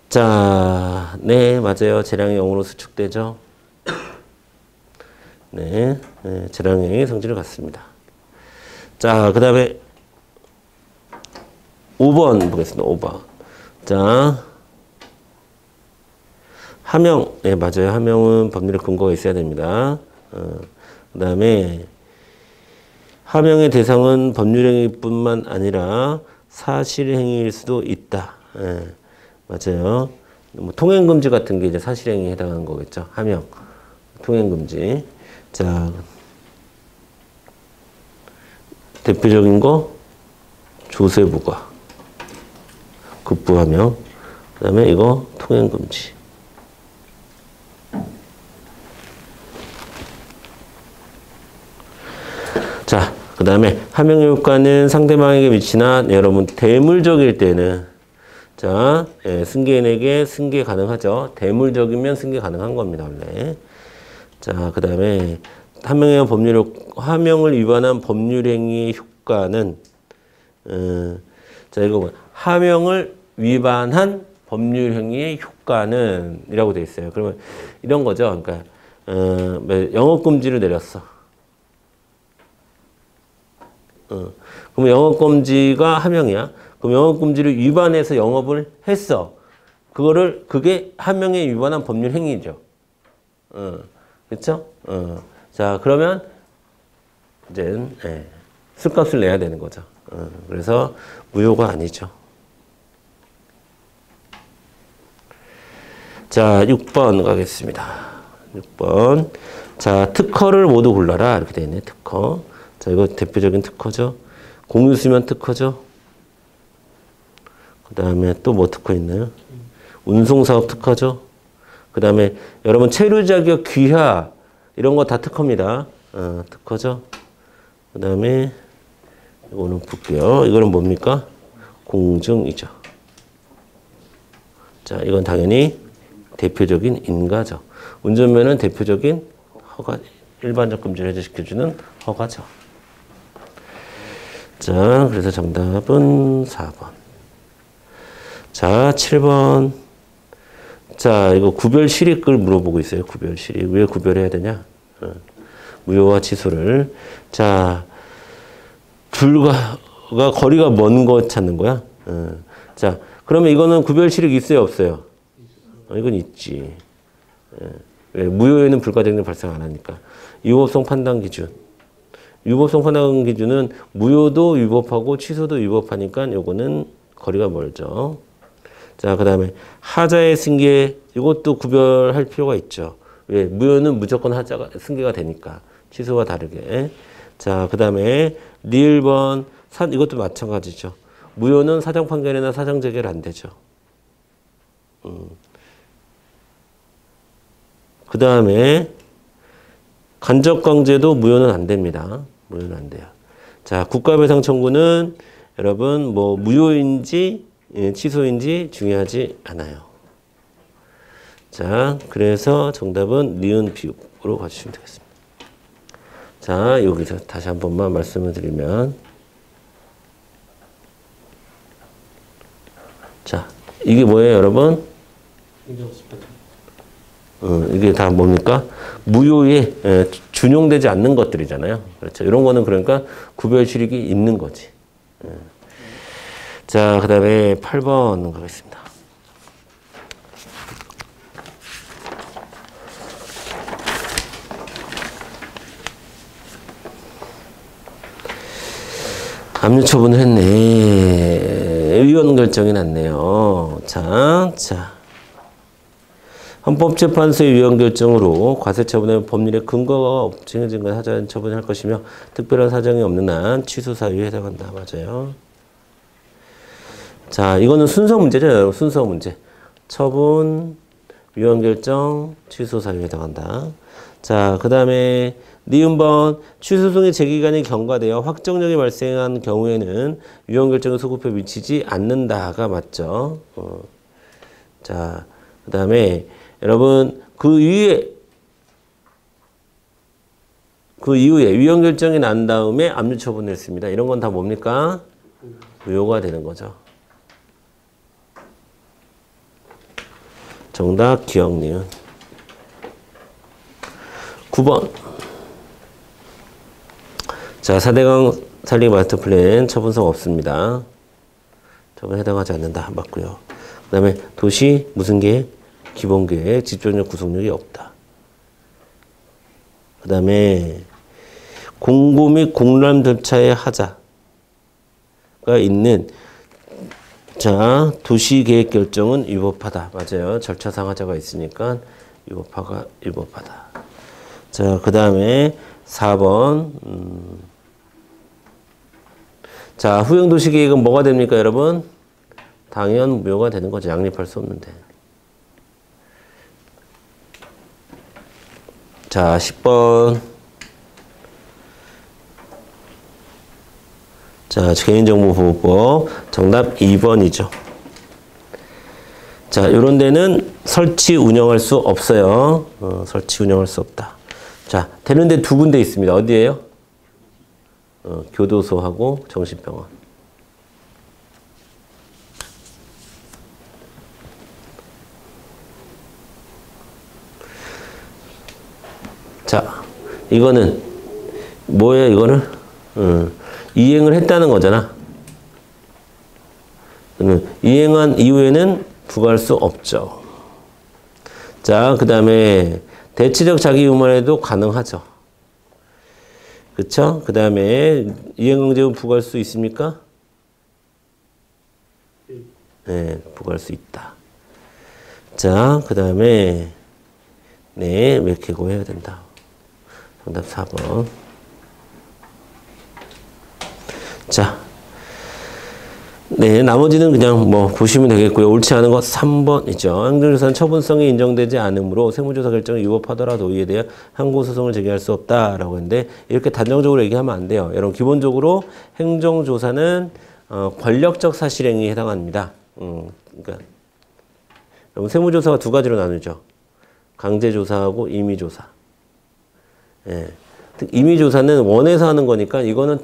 자, 네, 맞아요. 재량이 0으로 수축되죠. 네, 재량의 성질을 갖습니다. 자, 그 다음에 5번 보겠습니다. 5번. 자, 하명. 네, 맞아요. 하명은 법률의 근거가 있어야 됩니다. 그 다음에 하명의 대상은 법률행위뿐만 아니라 사실행위일 수도 있다. 예, 맞아요. 뭐 통행금지 같은 게 이제 사실행위에 해당하는 거겠죠. 하명. 통행금지. 자, 대표적인 거, 조세부과. 급부하명. 그 다음에 이거 통행금지. 자, 그 다음에 하명의 효과는 상대방에게 미치나 여러분 대물적일 때는 자, 승계인에게 승계 가능하죠. 대물적이면 승계 가능한 겁니다, 원래. 자, 그 다음에 하명을 위반한 법률행위의 효과는 자, 이거 하명을 위반한 법률행위의 효과는 이라고 되어 있어요. 그러면 이런 거죠. 그러니까 영업금지를 내렸어. 그럼 영업금지가 하명이야. 그럼 영업금지를 위반해서 영업을 했어. 그게 하명에 위반한 법률 행위죠. 그렇죠? 자, 그러면 이제 술값을 내야 되는 거죠. 그래서 무효가 아니죠. 자, 6번 가겠습니다. 6번. 자, 특허를 모두 골라라. 이렇게 되어 있네. 특허. 자, 이거 대표적인 특허죠. 공유수면 특허죠. 그 다음에 또 뭐 특허 있나요? 운송사업 특허죠. 그 다음에 여러분 체류 자격 귀하 이런 거 다 특허입니다. 특허죠. 그 다음에 이거는 볼게요. 이거는 뭡니까? 공증이죠. 자, 이건 당연히 대표적인 인가죠. 운전면허는 대표적인 허가, 일반적 금지를 해제시켜주는 허가죠. 자, 그래서 정답은 4번. 자, 7번. 자, 이거 구별 실익을 물어보고 있어요. 구별 실익. 왜 구별해야 되냐? 무효와 취소를. 자, 둘과가 거리가 먼 거 찾는 거야. 자, 그러면 이거는 구별 실익 있어요, 없어요? 이건 있지. 왜? 무효에는 불가증이 발생 안 하니까. 위법성 판단 기준. 위법성 판단 기준은 무효도 위법하고 취소도 위법하니까 요거는 거리가 멀죠. 자, 그 다음에 하자의 승계, 이것도 구별할 필요가 있죠. 왜? 무효는 무조건 하자가 승계가 되니까. 취소와 다르게. 자, 그 다음에 리을번, 이것도 마찬가지죠. 무효는 사정 판결이나 사정 재결 안 되죠. 그 다음에 간접 강제도 무효는 안 됩니다. 무효는 안 돼요. 자, 국가배상 청구는 여러분 뭐 무효인지 취소인지 중요하지 않아요. 자, 그래서 정답은 니은 비읍으로 가주시면 되겠습니다. 자, 여기서 다시 한 번만 말씀을 드리면 자, 이게 뭐예요, 여러분? 이게 다 뭡니까? 무효에 준용되지 않는 것들이잖아요. 그렇죠. 이런 거는 그러니까 구별 실익이 있는 거지. 자, 그 다음에 8번 가겠습니다. 압류 처분을 했네. 위헌 결정이 났네요. 자. 헌법재판소의 위헌 결정으로 과세처분의 법률의 근거가 없증해진 건 하자는 처분을 할 것이며 특별한 사정이 없는 한 취소 사유에 해당한다. 맞아요. 자, 이거는 순서 문제죠, 여러분. 순서 문제. 처분, 위헌 결정, 취소 사유에 해당한다. 자, 그 다음에 니은번 취소송의 제기간이 경과되어 확정력이 발생한 경우에는 위헌 결정의 소급표에 미치지 않는다가 맞죠. 자, 그 다음에 여러분 그 이후에 위헌 결정이 난 다음에 압류 처분을 했습니다. 이런 건 다 뭡니까? 무효가 되는 거죠. 정답 기억 니은. 9번. 자, 4대강 살리기 마스터 플랜 처분성 없습니다. 처분에 해당하지 않는다. 맞고요. 그 다음에 도시 무슨 계획? 기본 계획, 집중력 구속력이 없다. 그 다음에 공고 및 공람 절차의 하자가 있는 자, 도시계획 결정은 위법하다. 맞아요. 절차상 하자가 있으니까 위법하다. 자, 그 다음에 4번. 자, 후형 도시계획은 뭐가 됩니까, 여러분? 당연 무효가 되는 거죠. 양립할 수 없는데. 자, 10번. 자, 개인정보보호법 정답 2번이죠. 자, 요런 데는 설치 운영할 수 없어요. 설치 운영할 수 없다. 자, 되는데 두 군데 있습니다. 어디예요? 교도소하고 정신병원. 자, 이거는 뭐예요? 이거는 이행을 했다는 거잖아. 이행한 이후에는 부과할 수 없죠. 자, 그 다음에 대체적 자기유만에도 가능하죠. 그쵸? 그 다음에 이행강제금 부과할 수 있습니까? 네, 부과할 수 있다. 자, 그 다음에 네, 맥히고 해야 된다. 정답 4번. 자, 네, 나머지는 그냥 뭐 보시면 되겠고요. 옳지 않은 거 3번이죠. 행정조사는 처분성이 인정되지 않으므로 세무조사 결정이 위법하더라도 이에 대해 항고소송을 제기할 수 없다라고 했는데 이렇게 단정적으로 얘기하면 안 돼요. 여러분 기본적으로 행정조사는 권력적 사실행위에 해당합니다. 그러니까 여러분 세무조사가 두 가지로 나누죠. 강제조사하고 임의조사. 예. 임의조사는 원해서 하는 거니까 이거는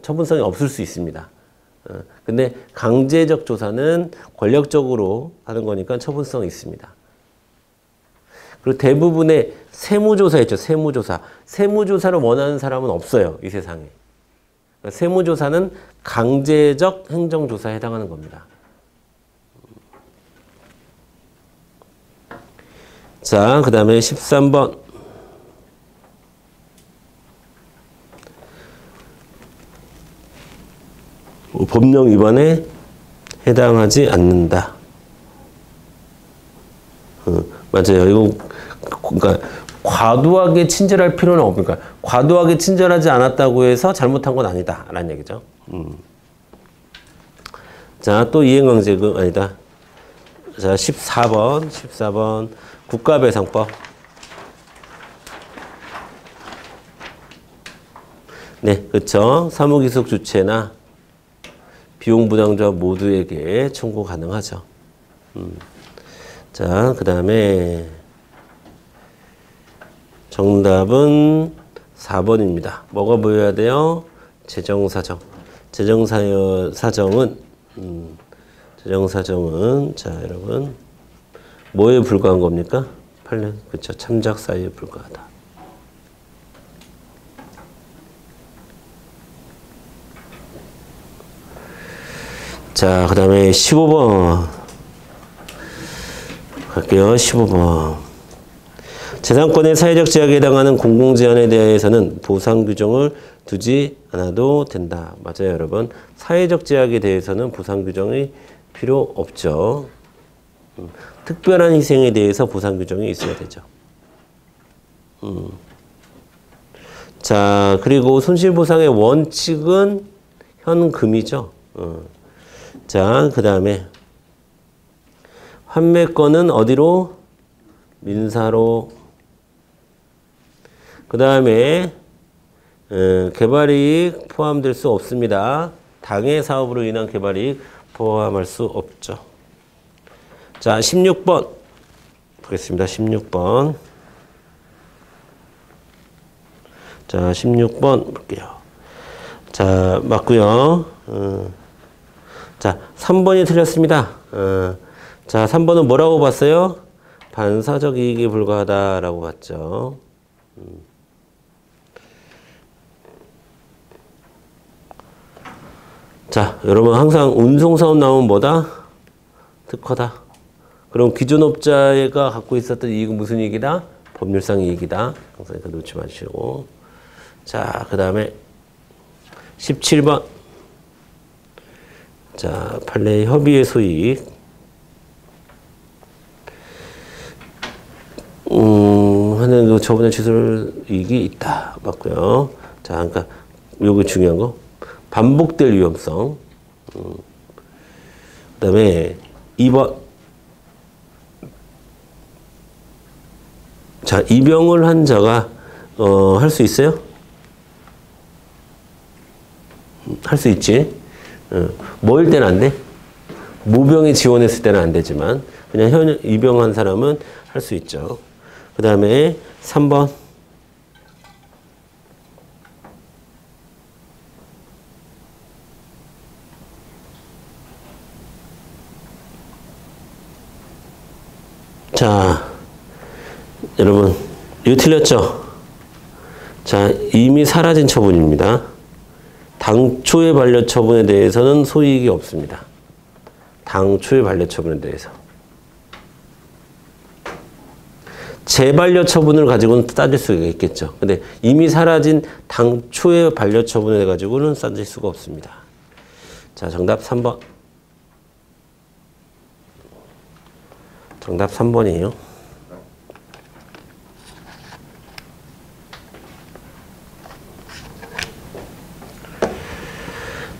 처분성이 없을 수 있습니다. 근데 강제적 조사는 권력적으로 하는 거니까 처분성이 있습니다. 그리고 대부분의 세무조사 있죠. 세무조사. 세무조사를 원하는 사람은 없어요. 이 세상에. 그러니까 세무조사는 강제적 행정조사에 해당하는 겁니다. 자, 그 다음에 13번. 법령 위반에 해당하지 않는다. 맞아요. 이거 그러니까 과도하게 친절할 필요는 없으니까 과도하게 친절하지 않았다고 해서 잘못한 건 아니다라는 얘기죠. 자, 또 이행강제금 아니다. 자, 14번 국가배상법. 네, 그렇죠. 사무기속 주체나 비용 부담자 모두에게 청구 가능하죠. 자, 그 다음에 정답은 4번입니다. 뭐가 보여야 돼요? 재정사정. 재정사정은 자, 여러분 뭐에 불과한 겁니까? 8년. 그렇죠. 참작 사유에 불과하다. 자, 그 다음에 15번 갈게요. 15번. 재산권의 사회적 제약에 해당하는 공공재산에 대해서는 보상 규정을 두지 않아도 된다. 맞아요, 여러분. 사회적 제약에 대해서는 보상 규정이 필요 없죠. 특별한 희생에 대해서 보상 규정이 있어야 되죠. 자, 그리고 손실보상의 원칙은 현금이죠. 자, 그 다음에 환매권은 어디로? 민사로. 그 다음에 개발이익 포함될 수 없습니다. 당해 사업으로 인한 개발이익 포함할 수 없죠. 자, 16번 보겠습니다. 16번. 자, 16번 볼게요. 자, 맞고요. 자, 3번이 틀렸습니다. 자, 3번은 뭐라고 봤어요? 반사적 이익에 불과하다라고 봤죠. 자, 여러분 항상 운송사업 나오면 뭐다? 특허다. 그럼 기존업자가 갖고 있었던 이익은 무슨 이익이다? 법률상 이익이다. 항상 이거 놓지 마시고. 자, 그 다음에 17번. 자, 판례 협의의 소익. 하는 저번에 취소할 이익이 있다. 맞고요. 자, 그러니까 요거 중요한 거. 반복될 위험성. 그다음에 2번. 자, 입영을 한 자가 할 수 있어요? 할 수 있지. 뭐일 때는 안 돼? 모병이 지원했을 때는 안 되지만 그냥 입영한 사람은 할 수 있죠. 그 다음에 3번. 자, 여러분 이거 틀렸죠? 자, 이미 사라진 처분입니다. 당초의 반려처분에 대해서는 소이익이 없습니다. 당초의 반려처분에 대해서. 재반려처분을 가지고는 따질 수가 있겠죠. 근데 이미 사라진 당초의 반려처분에 가지고는 따질 수가 없습니다. 자, 정답 3번. 정답 3번이에요.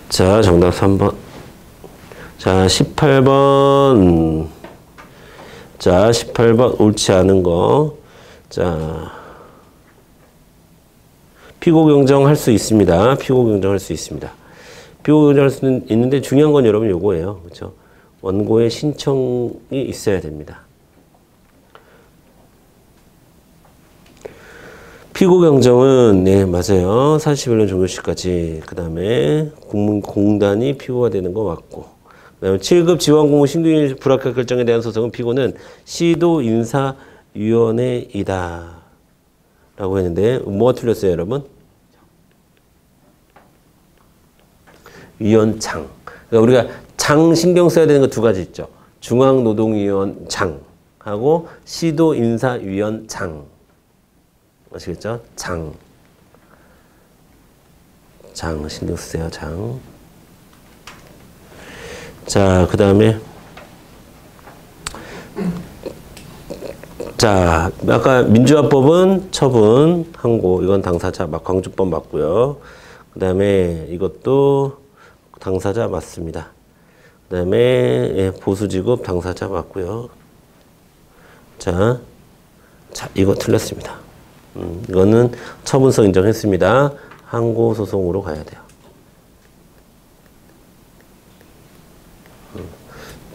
자, 정답 3번. 자, 18번. 자, 18번 옳지 않은 거. 자, 피고 경정할 수 있습니다. 피고 경정할 수 있습니다. 피고 경정할 수는 있는데 중요한 건 여러분 요거예요. 그렇죠? 원고의 신청이 있어야 됩니다. 피고 경정은 네, 맞아요. 41년 종료시까지. 그다음에 공단이 피고가 되는 거 맞고. 그다음에 7급 지원공무 신규 불합격 결정에 대한 소송은 피고는 시도인사위원회이다. 라고 했는데 뭐가 틀렸어요, 여러분? 위원장. 그러니까 우리가 장 신경 써야 되는 거 두 가지 있죠. 중앙노동위원장하고 시도인사위원장. 아시겠죠? 장 신경 쓰세요. 장. 자, 그 다음에 자, 아까 민주화법은 처분, 항고, 이건 당사자 광주법 맞고요. 그 다음에 이것도 당사자 맞습니다. 그 다음에 예, 보수지급 당사자 맞고요. 자, 이거 틀렸습니다. 이거는 처분서 인정했습니다. 항고 소송으로 가야 돼요.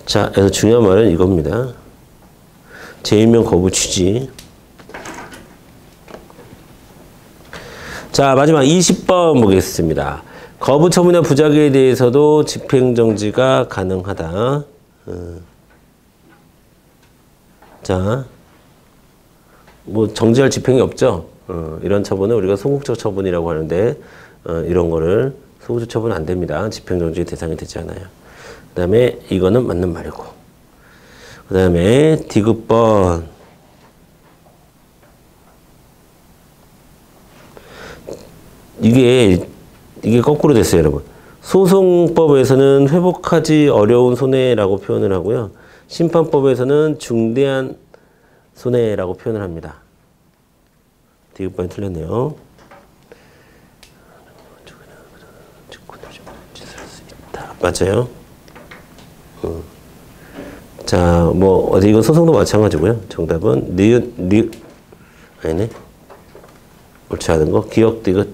자, 그래서 중요한 말은 이겁니다. 재임명 거부 취지. 자, 마지막 20번 보겠습니다. 거부 처분이나 부작위에 대해서도 집행정지가 가능하다. 자, 뭐 정지할 집행이 없죠. 이런 처분은 우리가 소극적 처분이라고 하는데 이런 거를 소극적 처분 안 됩니다. 집행정지 대상이 되지 않아요. 그 다음에 이거는 맞는 말이고. 그 다음에 디귿번. 이게 거꾸로 됐어요, 여러분. 소송법에서는 회복하기 어려운 손해라고 표현을 하고요. 심판법에서는 중대한 손해라고 표현을 합니다. 디귿번이 틀렸네요. 맞아요. 자, 뭐 어디 이건 소송도 마찬가지고요. 정답은 아니네. 옳지 않은 거. 기억 디귿.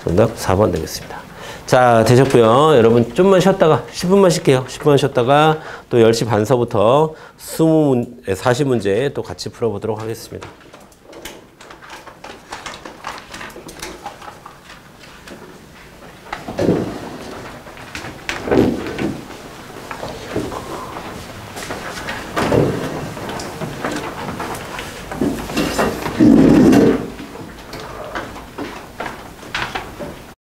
정답 4번 되겠습니다. 자, 되셨고요. 여러분 좀만 쉬었다가 10분만 쉴게요. 10분만 쉬었다가 또 10시 반서부터 40문제 또 같이 풀어보도록 하겠습니다.